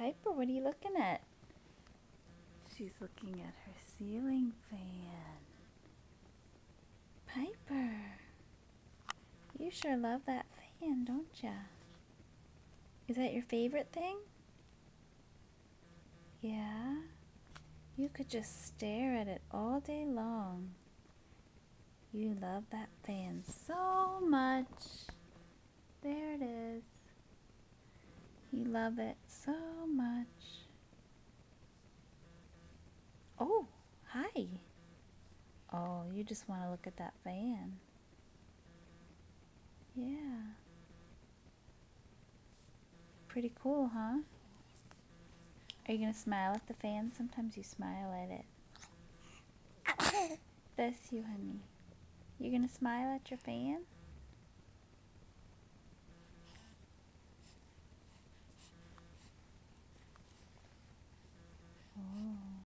Piper, what are you looking at? She's looking at her ceiling fan. Piper, you sure love that fan, don't ya? Is that your favorite thing? Yeah? You could just stare at it all day long. You love that fan so much. There it is. You love it so much. Oh, hi. Oh, you just want to look at that fan. Yeah. Pretty cool, huh? Are you going to smile at the fan? Sometimes you smile at it. Bless you, honey. You're going to smile at your fan?